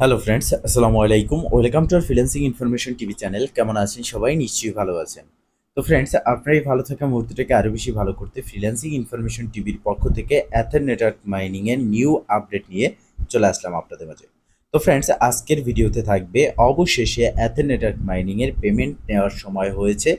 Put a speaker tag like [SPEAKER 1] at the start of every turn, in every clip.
[SPEAKER 1] Hello friends, আসসালামু আলাইকুম। Welcome to our freelancing information TV channel. কেমন আছেন সবাই? নিশ্চয়ই ভালো আছেন। তো ফ্রেন্ডস, আপনার এই ভালো থাকা মুহূর্তটাকে আরও বেশি ভালো করতে ফ্রিল্যান্সিং ইনফরমেশন টিভির পক্ষ থেকে অ্যাথেন নেটওয়ার্ক মাইনিং এর নিউ আপডেট নিয়ে চলে আসলাম আপনাদের মাঝে। তো ফ্রেন্ডস, আজকের ভিডিওতে থাকবে অবশেষে অ্যাথেন নেটওয়ার্ক মাইনিং এর পেমেন্ট নেওয়ার সময় হয়েছে।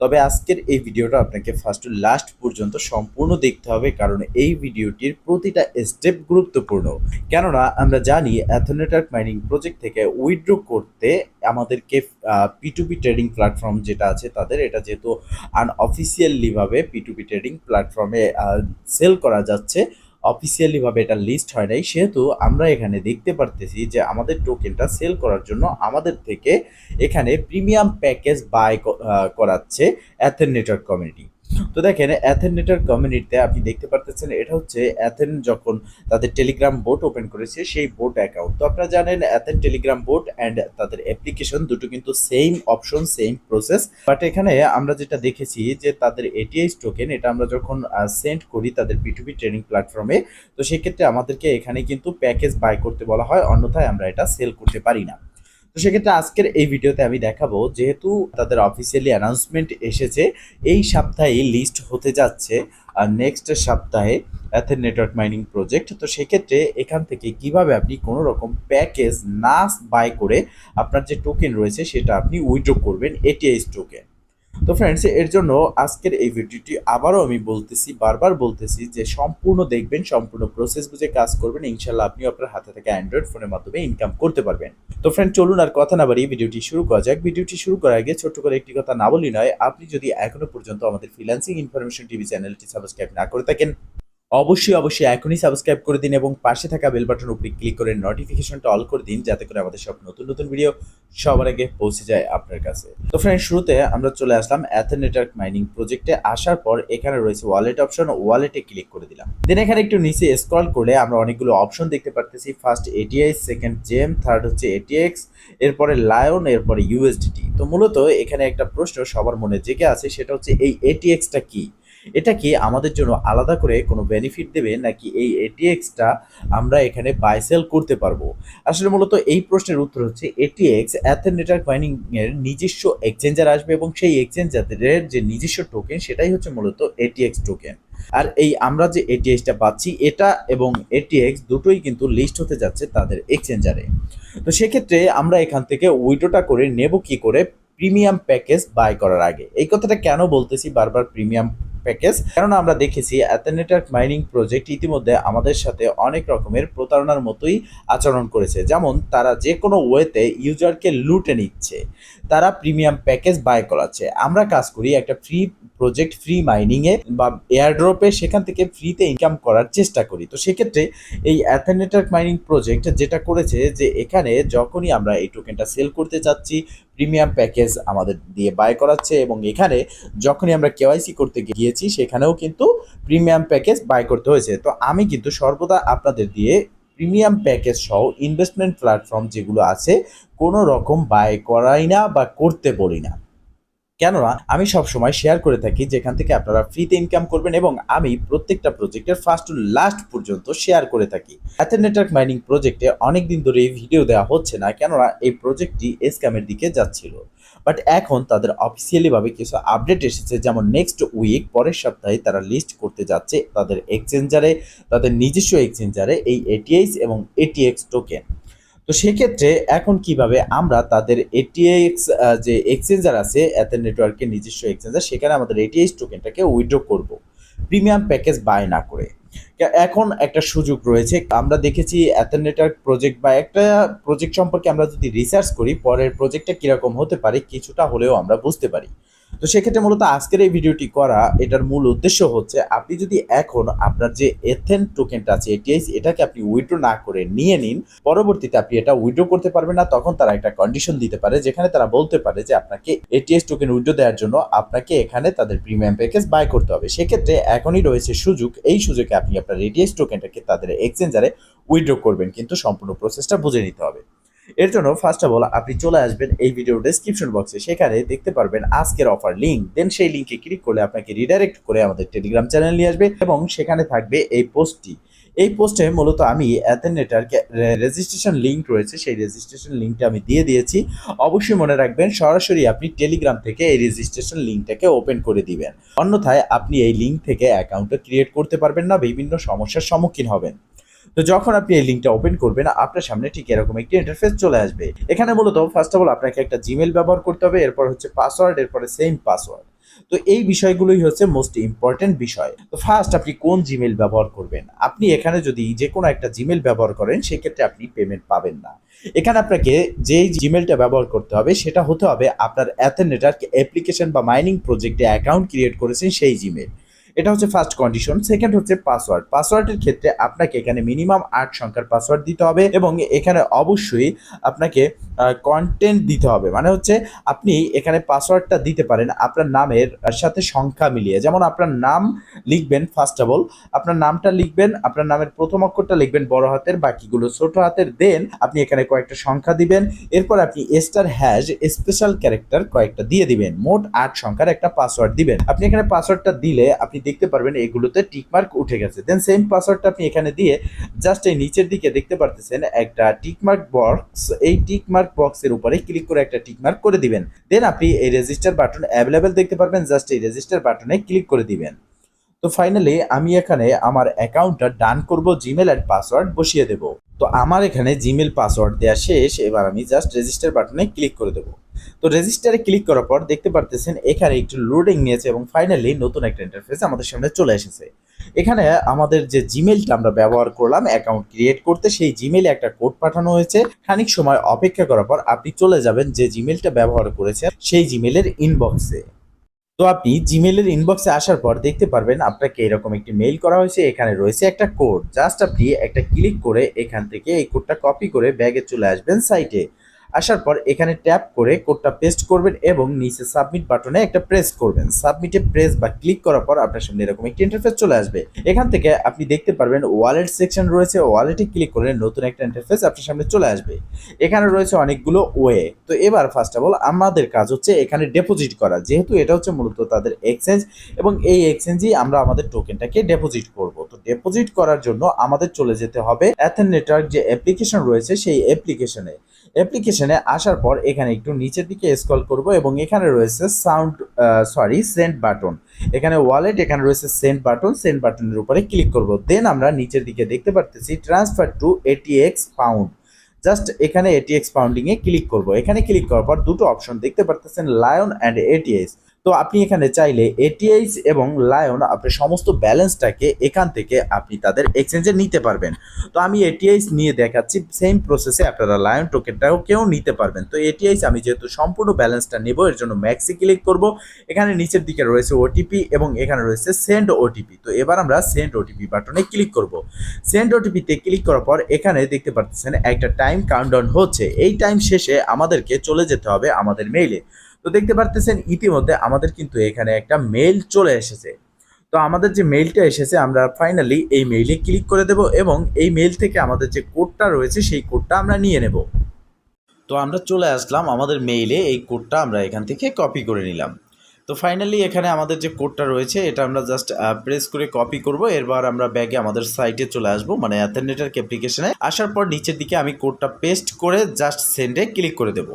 [SPEAKER 1] তবে আজকের এই ভিডিওটা আপনাকে ফার্স্ট টু লাস্ট পর্যন্ত সম্পূর্ণ দেখতে হবে, কারণ এই ভিডিওটির প্রতিটা স্টেপ গুরুত্বপূর্ণ। কেননা আমরা জানি অ্যাথেন নেটওয়ার্ক মাইনিং প্রজেক্ট থেকে উইথড্র করতে আমাদেরকে P2P ট্রেডিং প্ল্যাটফর্ম যেটা আছে তাদের, এটা যেহেতু আনঅফিসিয়ালি ভাবে P2P ট্রেডিং প্ল্যাটফর্মে সেল করা যাচ্ছে, অফিসিয়ালি ভাবে এটা লিস্ট হয় নাই, সেহেতু আমরা এখানে দেখতে পারতেছি যে আমাদের টোকেনটা সেল করার জন্য আমাদের থেকে এখানে প্রিমিয়াম প্যাকেজ বাই করাচ্ছে অ্যাথেন নেটওয়ার্ক কমিউনিটি। তো দেখেন, অ্যাথেন নেটওয়ার্ক কমিউনিটিতে আপনি দেখতে পারতেছেন এটা হচ্ছে অ্যাথেন যখন তাদের টেলিগ্রাম বোট ওপেন করেছে সেই বোট অ্যাকাউন্ট। তো আপনারা জানেন অ্যাথেন টেলিগ্রাম বোট অ্যান্ড তাদের অ্যাপ্লিকেশন দুটো কিন্তু same option, same process. But এখানে আমরা যেটা দেখেছি যে তাদের এটিএস টোকেন, এটা আমরা যখন সেন্ড করি তাদের P2P ট্রেডিং প্ল্যাটফর্মে, তো সেক্ষেত্রে আমাদেরকে এখানে কিন্তু প্যাকেজ বাই করতে বলা হয়, অন্যথায় আমরা এটা সেল করতে পারি না। তো সেক্ষেত্রে আজকের এই ভিডিওতে আমি দেখাবো, যেহেতু তাদের অফিসিয়ালি অ্যানাউন্সমেন্ট এসেছে এই সপ্তাহে লিস্ট হতে যাচ্ছে আর নেক্সট সপ্তাহে অ্যাথেন নেটওয়ার্ক মাইনিং প্রজেক্ট। তো সেক্ষেত্রে এখান থেকে কিভাবে আপনি কোনো রকম প্যাকেজ না বাই করে আপনার যে টোকেন রয়েছে সেটা আপনি উইথড্র করবেন, এটিএস টোকেন। তো ফ্রেন্ডস, এর জন্য আজকের এই ভিডিওটি আবারও আমি বলতেছি, বারবার বলতেছি যে সম্পূর্ণ দেখবেন, সম্পূর্ণ প্রসেস বুঝে কাজ করবেন, ইনশাল্লাহ আপনি আপনার হাতে থেকে অ্যান্ড্রয়েড ফোনের মাধ্যমে ইনকাম করতে পারবেন। তো ফ্রেন্ড, চলুন আর কথা না বাড়িয়ে ভিডিওটি শুরু করা যাক। ভিডিওটি শুরু করার আগে ছোট্ট করে একটি কথা না বলি নয়, আপনি যদি এখনো পর্যন্ত আমাদের ফ্রিল্যান্সিং ইনফরমেশন টিভি চ্যানেলটি সাবস্ক্রাইব না করে থাকেন, অবশ্যই এখনই সাবস্ক্রাইব করে দিন এবং পাশে থাকা বেল বাটন উপরে ক্লিক করে নোটিফিকেশনটা অল করে দিন, যাতে করে আমাদের সব নতুন নতুন ভিডিও সবার আগে পৌঁছে যায় আপনার কাছে। তো ফ্রেন্ড, শুরুতে আমরা চলে আসলাম অ্যাথেন নেটওয়ার্ক মাইনিং প্রজেক্টে। আসার পর এখানে রয়েছে ওয়ালেট অপশন, ওয়ালেটে ক্লিক করে দিলাম। দেন এখানে একটু নিচে স্ক্রল করলে আমরা অনেকগুলো অপশন দেখতে পারতেছি। ফার্স্ট এটিআই, সেকেন্ড জেম, থার্ড হচ্ছে এটিএক্স, এরপরে লায়ন, এরপরে ইউএসডিটি। তো মূলত এখানে একটা প্রশ্ন সবার মনে জেগে আছে, সেটা হচ্ছে এই এটিএক্সটা কি? এটা কি আমাদের জন্য আলাদা করে কোনো বেনিফিট দেবে, নাকি এই এটিএক্সটা আমরা এখানে বাই সেল করতে পারবো? আসলে মূলত এই প্রশ্নের উত্তর হচ্ছে এটিএক্স অ্যাথেন নেটওয়ার্ক মাইনিং এর নিজস্ব এক্সচেঞ্জার আসবে এবং সেই এক্সচেঞ্জারের যে নিজস্ব টোকেন সেটাই হচ্ছে মূলত এটিএক্স টোকেন। আর এই আমরা যে এটিএক্সটা পাচ্ছি, এটা এবং এটিএক্স দুটোই কিন্তু লিস্ট হতে যাচ্ছে তাদের এক্সচেঞ্জারে। তো সেক্ষেত্রে আমরা এখান থেকে উইড্রোটা করে নেব কি করে? প্রিমিয়াম প্যাকেজ বাই করার আগে। এই কথাটা কেন বলতেছি বারবার প্রিমিয়াম প্যাকেজ? কারণ আমরা দেখেছি অ্যাথেন নেটওয়ার্ক মাইনিং প্রজেক্ট ইতিমধ্যে আমাদের সাথে অনেক রকমের প্রতারণার মতোই আচরণ করেছে। যেমন তারা যে কোনো ওয়েতে ইউজারকে লুটে নিচ্ছে, তারা প্রিমিয়াম প্যাকেজ বাই করাচ্ছে। আমরা কাজ করি একটা ফ্রি প্রজেক্ট, ফ্রি মাইনিংয়ে বা এয়ারড্রপে, সেখান থেকে ফ্রিতে ইনকাম করার চেষ্টা করি। তো সেক্ষেত্রে এই অ্যাথেন নেটওয়ার্ক মাইনিং প্রজেক্ট যেটা করেছে যে এখানে যখনই আমরা এই টোকেনটা সেল করতে চাচ্ছি, প্রিমিয়াম প্যাকেজ আমাদের দিয়ে বাই করাচ্ছে এবং এখানে যখনই আমরা কেওয়াইসি করতে গিয়েছি সেখানেও কিন্তু প্রিমিয়াম প্যাকেজ বাই করতে হয়েছে। তো আমি কিন্তু সর্বদা আপনাদের দিয়ে প্রিমিয়াম প্যাকেজ সহ ইনভেস্টমেন্ট প্ল্যাটফর্ম যেগুলো আছে কোনো রকম বাই করাই না বা করতে বলি না। কেননা আমি সবসময় শেয়ার করে থাকি যেখান থেকে আপনারা ফ্রিতে ইনকাম করবেন, এবং আমি প্রত্যেকটা প্রজেক্টের ফার্স্ট টু লাস্ট পর্যন্ত শেয়ার করে থাকি। অ্যাথেন নেটওয়ার্ক মাইনিং প্রজেক্টে অনেকদিন ধরে এই ভিডিও দেওয়া হচ্ছে না, কেননা এই প্রজেক্টটি স্ক্যামের দিকে যাচ্ছিল। বাট এখন তাদের অফিসিয়ালি ভাবে কিছু আপডেট এসেছে, যেমন নেক্সট উইক, পরের সপ্তাহে তারা লিস্ট করতে যাচ্ছে তাদের এক্সচেঞ্জারে, তাদের নিজস্ব এক্সচেঞ্জারে এই এটিএস এবং এটিএক্স টোকেন। তো সেক্ষেত্রে এখন কিভাবে আমরা তাদের এটিএক্স যে এক্সচেঞ্জার আছে অ্যাথেন নেটওয়ার্কের নিজস্ব এক্সচেঞ্জার, সেখানে আমাদের এটিএক্স টোকেনটাকে উইথড্র করব প্রিমিয়াম প্যাকেজ বাই না করে? এখন একটা সুযোগ রয়েছে। আমরা দেখেছি অ্যাথেন নেটওয়ার্ক প্রজেক্ট বা একটা প্রজেক্ট সম্পর্কে আমরা যদি রিসার্চ করি, পরের প্রজেক্টটা কিরকম হতে পারে কিছুটা হলেও আমরা বুঝতে পারি। তো সেক্ষেত্রে মূলত আজকের এই ভিডিওটি করা, এটার মূল উদ্দেশ্য হচ্ছে আপনি যদি এখন আপনার যে এথেন টোকেনটা আছে এটিএস, এটাকে আপনি উইথড্র না করে নিয়ে নিন, পরবর্তীতে আপনি এটা উইথড্র করতে পারবেন না, তখন তারা একটা কন্ডিশন দিতে পারে যেখানে তারা বলতে পারে যে আপনাকে এটিএস টোকেন উইথড্র দেওয়ার জন্য আপনাকে এখানে তাদের প্রিমিয়াম প্যাকেজ বাই করতে হবে। সেক্ষেত্রে এখনই রয়েছে সুযোগ, এই সুযোগে আপনি আপনার এটিএস টোকেনটাকে তাদের এক্সচেঞ্জারে উইথড্র করবেন, কিন্তু সম্পূর্ণ প্রসেসটা বুঝে নিতে হবে। এর জন্য ফার্স্ট অফ অল আপনি চলে আসবেন এই ভিডিওর ডেসক্রিপশন বক্সে, সেখানে দেখতে পারবেন আজকের অফার লিঙ্ক। দেন সেই লিঙ্কে ক্লিক করলে আপনাকে রিডাইরেক্ট করে আমাদের টেলিগ্রাম চ্যানেল নিয়ে আসবে এবং সেখানে থাকবে এই পোস্টটি। এই পোস্টে মূলত আমি অ্যাথেন নেটওয়ার্ক রেজিস্ট্রেশন লিঙ্ক রয়েছে, সেই রেজিস্ট্রেশন লিঙ্কটা আমি দিয়ে দিয়েছি। অবশ্যই মনে রাখবেন সরাসরি আপনি টেলিগ্রাম থেকে এই রেজিস্ট্রেশন লিঙ্কটাকে ওপেন করে দিবেন, অন্যথায় আপনি এই লিঙ্ক থেকে অ্যাকাউন্টটা ক্রিয়েট করতে পারবেন না, বিভিন্ন সমস্যার সম্মুখীন হবেন। তো যখন আপনি এই লিঙ্কটা ওপেন করবেন আপনার সামনে ঠিক এরকম একটি ইন্টারফেস চলে আসবে। এখানে মূলত ফার্স্ট অফ অল আপনাকে একটা জিমেল ব্যবহার করতে হবে, এরপর হচ্ছে পাসওয়ার্ড, এরপরে সেম পাসওয়ার্ড। তো এই বিষয়গুলোই হচ্ছে মোস্ট ইম্পর্টেন্ট বিষয়। তো ফার্স্ট আপনি কোন জিমেল ব্যবহার করবেন, আপনি এখানে যদি যে কোনো একটা জিমেল ব্যবহার করেন সেক্ষেত্রে আপনি পেমেন্ট পাবেন না। এখানে আপনাকে যেই জিমেলটা ব্যবহার করতে হবে সেটা হতে হবে আপনার অ্যাথেন নেটওয়ার্ক অ্যাপ্লিকেশন বা মাইনিং প্রজেক্টে অ্যাকাউন্ট ক্রিয়েট করেছেন সেই জিমেল। এটা হচ্ছে ফার্স্ট কন্ডিশন। সেকেন্ড হচ্ছে পাসওয়ার্ড। পাসওয়ার্ডের ক্ষেত্রে আপনাকে এখানে মিনিমাম 8 সংখ্যার পাসওয়ার্ড দিতে হবে এবং এখানে অবশ্যই আপনাকে কন্টেন্ট দিতে হবে। মানে হচ্ছে আপনি এখানে পাসওয়ার্ডটা দিতে পারেন আপনার নামের সাথে সংখ্যা মিলিয়ে। যেমন আপনার নাম লিখবেন, ফার্স্ট অফ অল আপনার নামটা লিখবেন, আপনার নামের প্রথম অক্ষরটা লিখবেন বড় হাতের, বাকিগুলো ছোট হাতের। দেন আপনি এখানে কয়েকটা সংখ্যা দিবেন, এরপর আপনি স্টার হ্যাশ স্পেশাল ক্যারেক্টার কয়েকটা দিয়ে দিবেন। মোট 8 সংখ্যার একটা পাসওয়ার্ড দিবেন। আপনি এখানে পাসওয়ার্ডটা দিলে আপনি দেখতে পারবেন এগুলোতে টিকমার্ক উঠে গেছে। দেন সেম পাসওয়ার্ডটা আপনি এখানে দিয়ে জাস্ট এই নিচের দিকে দেখতে পারতেছেন একটা টিকমার্ক বক্স, এই টিকমার্ক বক্সের উপরে ক্লিক করে একটা টিকমার্ক করে দিবেন। দেন আপনি এই রেজিস্টার বাটন অ্যাভেলেবেল দেখতে পারবেন, জাস্ট এই রেজিস্টার বাটনে ক্লিক করে দিবেন। তো ফাইনালি আমি এখানে আমার অ্যাকাউন্টটা ডান করব, জিমেল অ্যান্ড পাসওয়ার্ড বসিয়ে দেব। তো আমার এখানে জিমেল পাসওয়ার্ড দেওয়া শেষ, এবার আমি জাস্ট রেজিস্টার বাটনে ক্লিক করে দেবো। তো রেজিস্টারে ক্লিক করার পর দেখতে পারতেছেন এখানে একটু লোডিং নিয়েছে এবং ফাইনালি নতুন একটা ইন্টারফেস আমাদের সামনে চলে এসেছে। এখানে আমাদের যে জিমেলটা আমরা ব্যবহার করলাম অ্যাকাউন্ট ক্রিয়েট করতে, সেই জিমেলে একটা কোড পাঠানো হয়েছে। খানিক সময় অপেক্ষা করার পর আপনি চলে যাবেন যে জিমেলটা ব্যবহার করেছেন সেই জিমেলের ইনবক্সে। তো আপনি জিমেলের ইনবক্সে আসার পর দেখতে পারবেন আপনাকে এরকম একটি মেইল করা হয়েছে, এখানে রয়েছে একটা কোড। জাস্ট আপনি একটা ক্লিক করে এখান থেকে এই কোডটা কপি করে ব্যাগে চলে আসবেন সাইটে। আসার পর এখানে ট্যাপ করে কোডটা পেস্ট করবেন এবং নিচে সাবমিট বাটনে একটা প্রেস করবেন। সাবমিটে প্রেস বা ক্লিক করার পর আপনার সামনে এরকম একটি ইন্টারফেস চলে আসবে। এখান থেকে আপনি দেখতে পারবেন ওয়ালেট সেকশন রয়েছে, ওয়ালেটে ক্লিক করলে নতুন একটা ইন্টারফেস আপনার সামনে চলে আসবে। এখানে রয়েছে অনেকগুলো ওয়ে। তো এবার ফার্স্ট অফ অল আমাদের কাজ হচ্ছে এখানে ডিপোজিট করা, যেহেতু এটা হচ্ছে মূলত তাদের এক্সচেঞ্জ এবং এই এক্সচেঞ্জেই আমরা আমাদের টোকেনটাকে ডিপোজিট করব। তো ডিপোজিট করার জন্য আমাদের চলে যেতে হবে অ্যাথেন নেটওয়ার্ক যে অ্যাপ্লিকেশন রয়েছে সেই অ্যাপ্লিকেশনে আসার পর এখানে একটু নিচের দিকে স্ক্রল করব এবং এখানে রয়েছে সেন্ড বাটন। এখানে ওয়ালেট, এখানে রয়েছে সেন্ড বাটনের উপরে ক্লিক করব। দেন আমরা নিচের দিকে দেখতে পারতেছি transfer to ATX pound. Just এখানে এটিএক্স পাউন্ডিং এ ক্লিক করব। এখানে ক্লিক করার পর দুটো অপশন দেখতে পারতেছেন, লায়ন অ্যান্ড এটিএস। তো আপনি এখানে চাইলে এটিএইচ এবং লায়ন আপনি সমস্ত ব্যালেন্সটাকে এখান থেকে আপনি তাদের এক্সচেঞ্জে নিতে পারবেন। তো আমি এটিএইচ নিয়ে দেখাচ্ছি, সেম প্রসেসে আপনারা লায়ন টোকেনটাও কেউ নিতে পারবেন। তো এটিএইচ আমি যেহেতু সম্পূর্ণ ব্যালেন্সটা নেব এর জন্য ম্যাক্সে ক্লিক করব। এখানে নিচের দিকে রয়েছে ওটিপি এবং এখানে রয়েছে সেন্ড ওটিপি। তো এবার আমরা সেন্ড ওটিপি বাটনে ক্লিক করব। সেন্ড ওটিপিতে ক্লিক করার পর এখানে দেখতে পাচ্ছেন একটা টাইম কাউন্টডাউন হচ্ছে। এই টাইম শেষে আমাদেরকে চলে যেতে হবে আমাদের মেইলে। তো দেখতে পারতেছেন ইতিমধ্যে আমাদের কিন্তু এখানে একটা মেইল চলে এসেছে। তো আমাদের যে মেইলটা এসেছে আমরা ফাইনালি এই মেইলে ক্লিক করে দেব এবং এই মেইল থেকে আমাদের যে কোডটা রয়েছে সেই কোডটা আমরা নিয়ে নেব। তো আমরা চলে আসলাম আমাদের মেইলে, এই কোডটা আমরা এখান থেকে কপি করে নিলাম। তো ফাইনালি এখানে আমাদের যে কোডটা রয়েছে এটা আমরা জাস্ট প্রেস করে কপি করব। এরপর আমরা ব্যাগে আমাদের সাইটে চলে আসবো, মানে অ্যাথেন নেটওয়ার্ক অ্যাপ্লিকেশনে। আসার পর নিচের দিকে আমি কোডটা পেস্ট করে জাস্ট সেন্ডে ক্লিক করে দেব।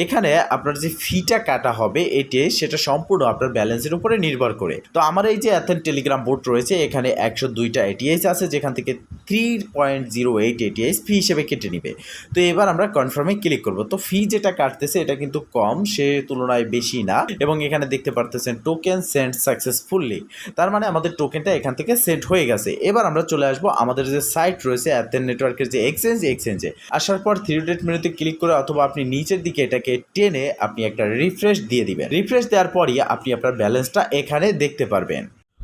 [SPEAKER 1] এখানে আপনার যে ফিটা কাটা হবে এটি সেটা সম্পূর্ণ আপনার ব্যালেন্সের উপরে নির্ভর করে। তো আমার এই যে অ্যাথেন টেলিগ্রাম বোট রয়েছে এখানে 102টা এটিএইচ আছে, যেখান থেকে 3.08 এটিএইচ ফি হিসেবে কেটে নিবে। তো এবার আমরা কনফার্মে ক্লিক করব। তো ফি যেটা কাটতেছে এটা কিন্তু কম, সে তুলনায় বেশি না। এবং এখানে দেখতে পারতেছেন টোকেন সেন্ড সাকসেসফুলি, তার মানে আমাদের টোকেনটা এখান থেকে সেন্ড হয়ে গেছে। এবার আমরা চলে আসবো আমাদের যে সাইট রয়েছে অ্যাথেন নেটওয়ার্কের যে এক্সচেঞ্জে। আসার পর 3 ডট মেনুতে ক্লিক করে অথবা আপনি নিচের দিকে এটাকে টেনে আপনি একটা রিফ্রেশ দিয়ে দিবেন। রিফ্রেশ দেওয়ার পরই আপনি আপনার ব্যালেন্সটা এখানে দেখতে পারবেন।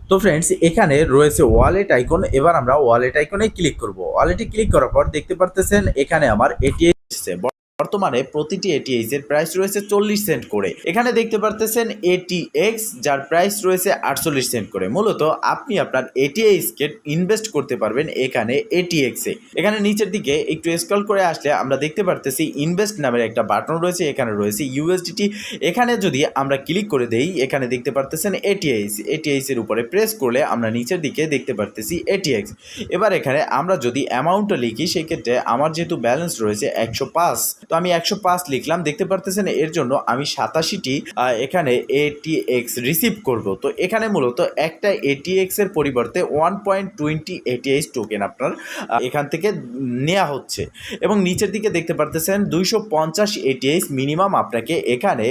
[SPEAKER 1] তো ফ্রেন্ডস এখানে রয়েছে ওয়ালেট আইকন। এবার আমরা ওয়ালেট আইকনে ক্লিক করব। ওয়ালেটে ক্লিক করার পর দেখতে পারতেছেন এখানে আমার এটিএম এসেছে। বর্তমানে প্রতিটি এটিএক্স এর প্রাইস রয়েছে 40 সেন্ট করে। এখানে দেখতে পারতেছেন এটিএক্স যার প্রাইস রয়েছে 48 সেন্ট করে। মূলত আপনি আপনার এটিএক্স কে ইনভেস্ট করতে পারবেন এখানে এটিএক্স এ। এখানে নিচের দিকে একটু স্ক্রল করে আসলে আমরা দেখতে পারতেছি ইনভেস্ট নামের একটা বাটন রয়েছে, এখানে রয়েছে ইউএসডিটি। এখানে যদি আমরা ক্লিক করে দেই, এখানে দেখতে পারতেছেন এটিএক্স এর উপরে প্রেস করলে আমরা নিচের দিকে দেখতে পারতেছি এটিএক্স। এবার এখানে আমরা যদি অ্যামাউন্টটা লিখি, সেক্ষেত্রে আমার যেহেতু ব্যালেন্স রয়েছে 105, তো আমি 105 লিখলাম। দেখতে পারতেছেন এর জন্য আমি 87টি এখানে এটিএক্স রিসিভ করব। তো এখানে মূলত একটা এটিএক্স এর পরিবর্তে 1.20 এটিএক্স টোকেন আপনার এখান থেকে নেওয়া হচ্ছে। এবং নিচের দিকে দেখতে পারতেছেন 250 এটিএক্স মিনিমাম আপনাকে এখানে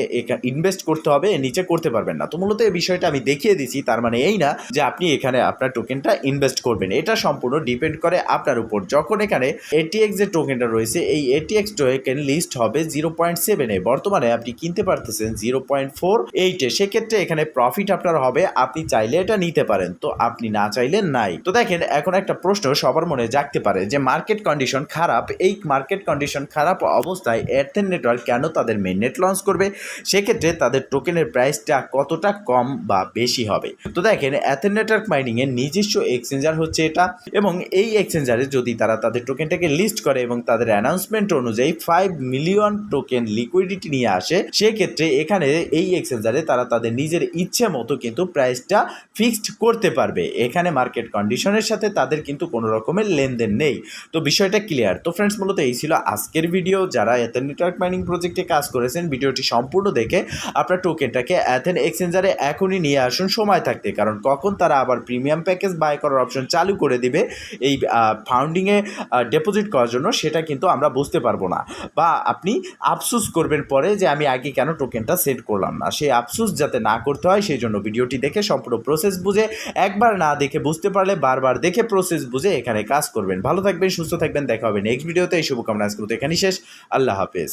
[SPEAKER 1] ইনভেস্ট করতে হবে, নিচে করতে পারবেন না। তো মূলত এই বিষয়টা আমি দেখিয়ে দিচ্ছি, তার মানে এই না যে আপনি এখানে আপনার টোকেনটা ইনভেস্ট করবেন। এটা সম্পূর্ণ ডিপেন্ড করে আপনার উপর। যখন এখানে এটিএক্স যে টোকেনটা রয়েছে, এই এটিএক্স টোকেন লিস্ট হবে 0.7 এ, বর্তমানে আপনি কিনতে পারতেছেন 0.48 এ। সেক্ষেত্রে এখানে প্রফিট আপনার হবে, আপনি চাইলে এটা নিতে পারেন, তো আপনি না চাইলে নাই। তো দেখেন, এখন একটা প্রশ্ন সবার মনে জাগতে পারে যে মার্কেট কন্ডিশন খারাপ, এই মার্কেট কন্ডিশন খারাপ অবস্থায় এয়ারটেল নেটওয়ার্ক কেন তাদের মেইন নেট লঞ্চ করবে? সেক্ষেত্রে তাদের টোকেনের প্রাইসটা কতটা কম বা বেশি হবে? তো দেখেন, এয়ারটেল নেটওয়ার্ক মাইনিং এর নিজস্ব এক্সচেঞ্জার হচ্ছে এটা, এবং এই এক্সচেঞ্জারে যদি তারা তাদের টোকেনটাকে লিস্ট করে এবং তাদের অ্যানাউন্সমেন্ট অনুযায়ী 5 মিলিয়ন টোকেন লিকুইডিটি নিয়ে আসে, সেক্ষেত্রে এখানে এই এক্সচেঞ্জারে তারা তাদের নিজের ইচ্ছে মতো কিন্তু প্রাইসটা ফিক্সড করতে পারবে। এখানে মার্কেট কন্ডিশনের সাথে তাদের কিন্তু কোনো রকমের লেনদেন নেই। তো বিষয়টা ক্লিয়ার। তো ফ্রেন্ডস, মূলত এই ছিল আজকের ভিডিও। যারা এথেন নেটওয়ার্ক মাইনিং প্রজেক্টে কাজ করেছেন, ভিডিওটি সম্পূর্ণ দেখে আপনার টোকেনটাকে এথেন এক্সচেঞ্জারে এখনই নিয়ে আসুন সময় থাকতে, কারণ কখন তারা আবার প্রিমিয়াম প্যাকেজ বাই করার অপশন চালু করে দিবে এই ফাউন্ডিংয়ে ডিপোজিট করার জন্য, সেটা কিন্তু আমরা বুঝতে পারবো না, বা আপনি আফসোস করবেন পরে যে আমি আগে কেন টোকেনটা সেট করলাম না। সেই আফসোস যাতে না করতে হয়, সেই জন্য ভিডিওটি দেখে সম্পূর্ণ প্রসেস বুঝে, একবার না দেখে বুঝতে পারলে বারবার দেখে প্রসেস বুঝে এখানে কাজ করবেন। ভালো থাকবেন, সুস্থ থাকবেন, দেখা হবে নেক্সট ভিডিওতে। এই শুভকামনা আজকে এখানেই শেষ। আল্লাহ হাফেজ।